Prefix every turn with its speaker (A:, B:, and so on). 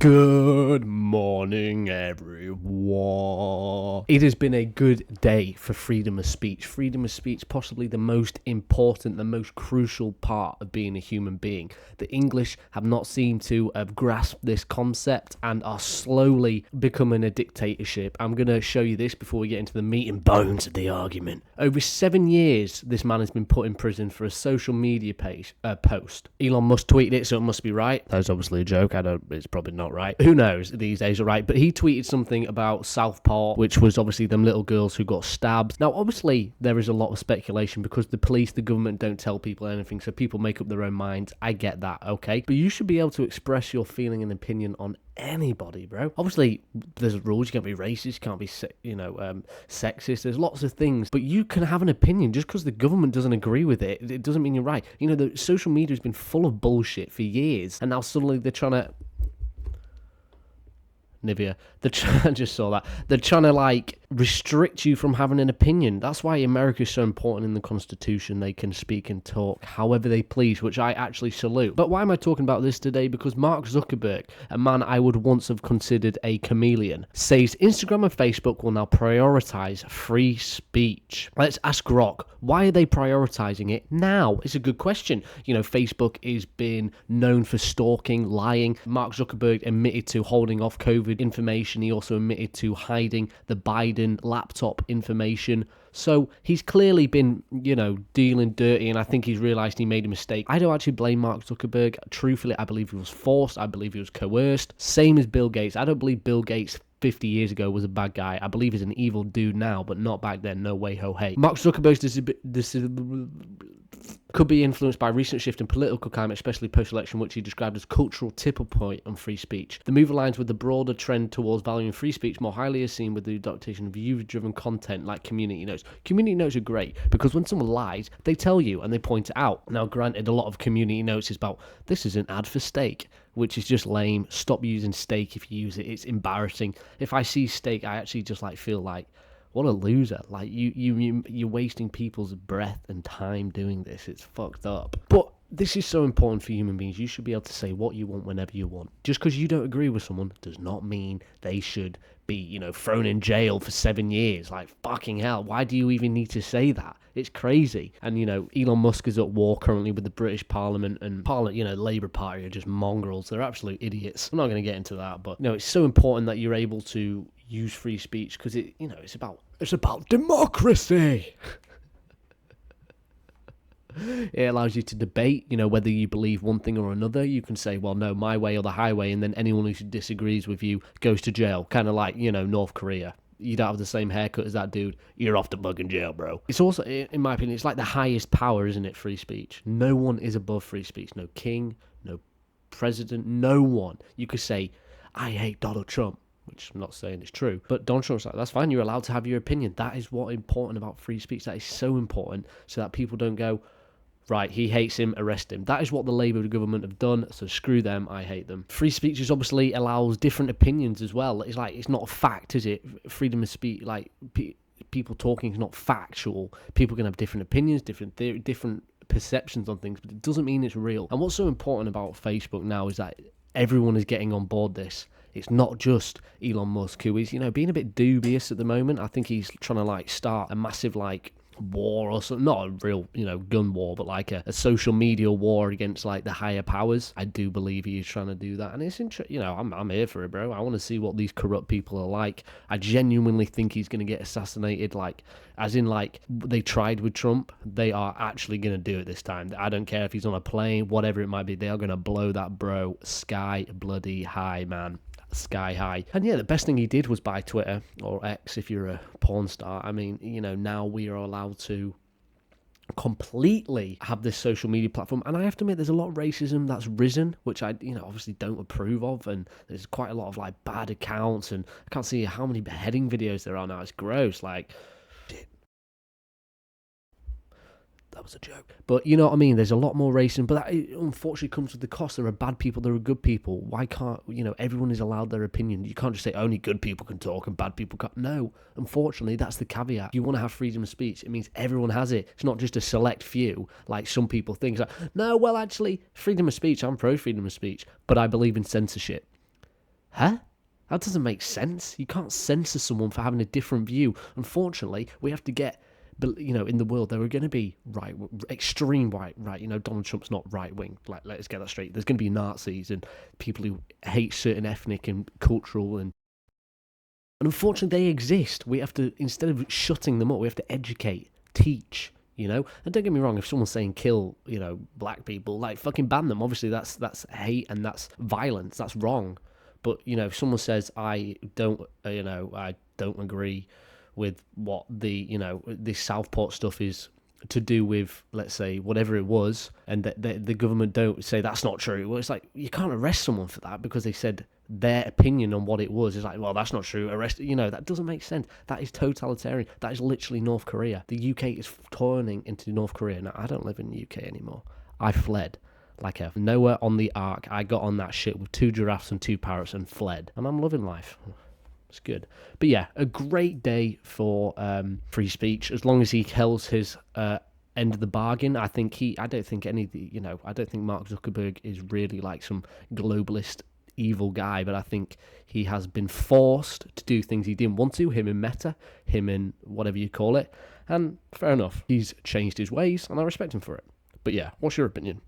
A: Good morning, everyone. It has been a good day for freedom of speech. Freedom of speech, possibly the most important, the most crucial part of being a human being. The English have not seemed to have grasped this concept and are slowly becoming a dictatorship. I'm going to show you this before we get into the meat and bones of the argument. Over 7 years, this man has been put in prison for a social media post. Elon Musk tweeted it, so it must be right. That's obviously a joke. It's probably not right. Who knows these days, all right? But he tweeted something about Southport, which was obviously them little girls who got stabbed. Now, obviously, there is a lot of speculation because the police, the government don't tell people anything, so people make up their own minds. I get that, okay? But you should be able to express your feeling and opinion on anybody, bro. Obviously, there's rules. You can't be racist, you can't be, sexist. There's lots of things, but you can have an opinion. Just because the government doesn't agree with it, it doesn't mean you're right. You know, the social media has been full of bullshit for years, and now suddenly they're trying to... Nivea. I just saw that. They're trying to, restrict you from having an opinion. That's why America is so important in the Constitution. They can speak and talk however they please, which I actually salute. But why am I talking about this today? Because Mark Zuckerberg, a man I would once have considered a chameleon, says Instagram and Facebook will now prioritize free speech. Let's ask Grok, why are they prioritizing it now? It's a good question. You know, Facebook is being known for stalking, lying. Mark Zuckerberg admitted to holding off COVID information. He also admitted to hiding the Biden laptop information. So he's clearly been, dealing dirty, and I think he's realised he made a mistake. I don't actually blame Mark Zuckerberg. Truthfully, I believe he was forced. I believe he was coerced. Same as Bill Gates. I don't believe Bill Gates 50 years ago was a bad guy. I believe he's an evil dude now, but not back then. No way, ho, hey. Mark Zuckerberg's could be influenced by recent shift in political climate, especially post-election, which he described as cultural tipping point on free speech. The move aligns with the broader trend towards valuing free speech more highly as seen with the adaptation of view-driven content like community notes. Community notes are great because when someone lies, they tell you and they point it out. Now, granted, a lot of community notes is about, this is an ad for steak, which is just lame. Stop using steak if you use it. It's embarrassing. If I see steak, I actually just feel like, what a loser. You're wasting people's breath and time doing this. It's fucked up. But this is so important for human beings. You should be able to say what you want whenever you want. Just because you don't agree with someone does not mean they should be, thrown in jail for 7 years. Fucking hell. Why do you even need to say that? It's crazy. And, Elon Musk is at war currently with the British Parliament, and Labour Party are just mongrels. They're absolute idiots. I'm not going to get into that, but, it's so important that you're able to use free speech because it's about democracy. It allows you to debate, whether you believe one thing or another. You can say, well, no, my way or the highway, and then anyone who disagrees with you goes to jail. Kind of like, North Korea. You don't have the same haircut as that dude, you're off to fucking jail, bro. It's also, in my opinion, it's like the highest power, isn't it, free speech? No one is above free speech. No king, no president, no one. You could say, I hate Donald Trump, which I'm not saying is true, but Donald Trump's like, that's fine, you're allowed to have your opinion. That is what's important about free speech. That is so important so that people don't go, right, he hates him, arrest him. That is what the Labour government have done, so screw them, I hate them. Free speech is obviously allows different opinions as well. It's not a fact, is it? Freedom of speech, people talking is not factual. People can have different opinions, different theory, different perceptions on things, but it doesn't mean it's real. And what's so important about Facebook now is that everyone is getting on board this. It's not just Elon Musk who is, being a bit dubious at the moment. I think he's trying to start a massive war or something, not a real, gun war, but a social media war against the higher powers. I do believe he is trying to do that, and it's interesting. I'm here for it, bro. I want to see what these corrupt people are like. I genuinely think he's going to get assassinated, as in they tried with Trump. They are actually going to do it this time. I don't care if he's on a plane, whatever it might be. They are going to blow that bro sky bloody high, man. Sky high. And yeah, the best thing he did was buy Twitter, or X if you're a porn star. I mean, now we are allowed to completely have this social media platform, and I have to admit there's a lot of racism that's risen, which I obviously don't approve of, and there's quite a lot of bad accounts, and I can't see how many beheading videos there are now. It's gross. That was a joke. But you know what I mean? There's a lot more racism, but that unfortunately comes with the cost. There are bad people, there are good people. Why can't, everyone is allowed their opinion? You can't just say only good people can talk and bad people can't. No, unfortunately, that's the caveat. If you want to have freedom of speech, it means everyone has it. It's not just a select few, like some people think. It's no, well, actually, freedom of speech, I'm pro freedom of speech, but I believe in censorship. Huh? That doesn't make sense. You can't censor someone for having a different view. Unfortunately, we have to get, in the world there are going to be extreme right. Donald Trump's not right wing. Like, let's get that straight. There's going to be Nazis and people who hate certain ethnic and cultural and unfortunately, they exist. We have to, instead of shutting them up, we have to educate, teach. And don't get me wrong, if someone's saying kill, black people, like, fucking ban them. Obviously, that's hate and that's violence. That's wrong. But if someone says I don't agree with what this Southport stuff is to do with, let's say, whatever it was, and that the government don't say that's not true. Well, it's like, you can't arrest someone for that because they said their opinion on what it was. It's like, well, that's not true. Arrest. That doesn't make sense. That is totalitarian. That is literally North Korea. The UK is turning into North Korea. Now, I don't live in the UK anymore. I fled. Like a nowhere on the ark. I got on that shit with 2 giraffes and 2 parrots and fled. And I'm loving life. It's good. But yeah, a great day for free speech. As long as he holds his end of the bargain, I don't think Mark Zuckerberg is really like some globalist evil guy, but I think he has been forced to do things he didn't want to, him in Meta, him in whatever you call it. And fair enough. He's changed his ways and I respect him for it. But yeah, what's your opinion?